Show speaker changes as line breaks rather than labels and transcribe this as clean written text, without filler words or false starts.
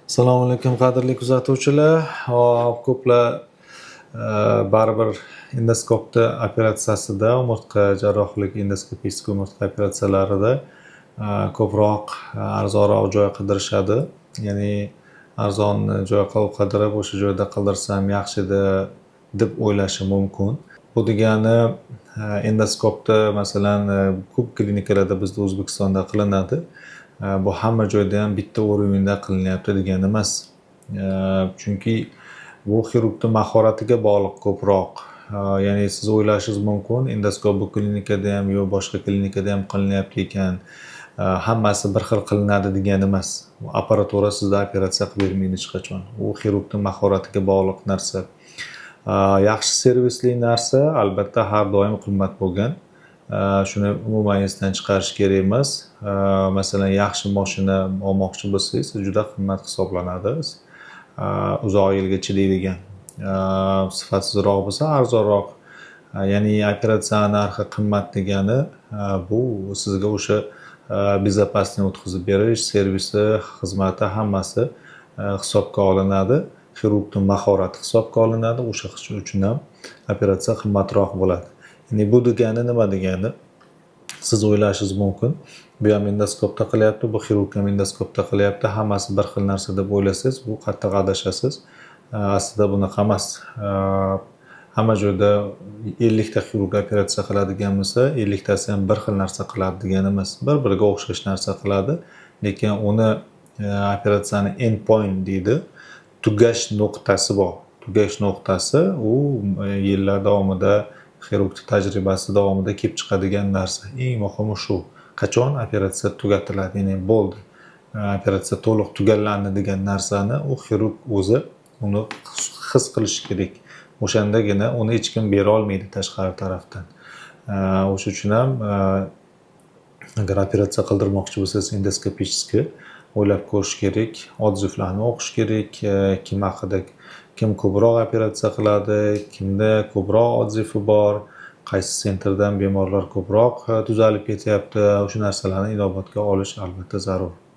Assalomu alaykum qadrli kuzatuvchilar. Ko'plar baribir endoskopda operatsiyasida, umurtqa jarrohlik endoskopik umurtqa operatsiyalarida ko'proq arzonroq joy qidirishadi. Ya'ni arzon joy qidirib, o'sha joyda qildirsam yaxshidi deb o'ylashi mumkin. Bu degani endoskopda masalan ko'p klinikalarda bizda O'zbekistonda qilinadi. Bu hamma joyda ham bitta urovenda qilinyapti degani emas. Chunki bu xirurgning mahoratiga bog'liq ko'proq. Ya'ni siz o'ylashingiz mumkin, endoskop bu klinikada ham yo boshqa klinikada ham qilinyapti ekan. Hammasi bir xil qilinadi degani emas. Apparatura sizda operatsiya qilib bermaydi hech qachon. U xirurgning mahoratiga bog'liq narsa. Yaxshi servisli narsa albatta har doim qimmat bo'lgan. Shuni umuman esdan chiqarish kerak emas. Masalan, yaxshi mashina olmoqchi bo'lsangiz, juda qimmat hisoblanadi. Uzoq yilga chidaydigan. Sifatsizroq bo'lsa, arzonroq. Ya'ni operatsiya narxi qimmat degani bu sizga o'sha bezopasniy o'tkazib berish, servisi, xizmati hammasi hisobga olinadi. Xirurgning mahorati hisobga olinadi. O'sha uchun ham operatsiya qimmatroq bo'ladi. Ya'ni bu degani nima degani? Siz o'ylashingiz mumkin, bu ham endoskopda qilyapti, bu xirurg ham endoskopda qilyapti, hammasi bir xil narsa deb o'ylasangiz, bu qattiq adashasiz. Aslida bunaqa emas. Hamma joyda 50 ta xirurg operatsiya qiladigan bo'lsa, 50 tasi ham bir xil narsa qiladi degani emas. Bir-biriga o'xshash narsa qiladi, lekin uni operatsiyani end point deydi. Tugash nuqtasi bor. Tugash nuqtasi u yillar davomida xirurg tajribasi davomida kelib chiqadigan narsa. Eng muhimi shu. Qachon operatsiya tugatiladi, ya'ni bo'ldi. Operatsiya to'liq tugallandi degan narsani u xirurg o'zi uni his qilishi kerak. O'shandagina uni hech kim bera olmaydi tashqari tarafdan. O'sha uchun ham agar operatsiya qildirmoqchi bo'lsangiz endoskopichskiy o'ylab ko'rish kerak, odzivlarni o'qish kerak, kim haqida kim ko'proq operatsiya qiladi, kimda ko'proq odzivi bor, qaysi sentrdan bemorlar ko'proq tuzalib ketyapti, o'sha narsalarni inobatga olish albatta zarur.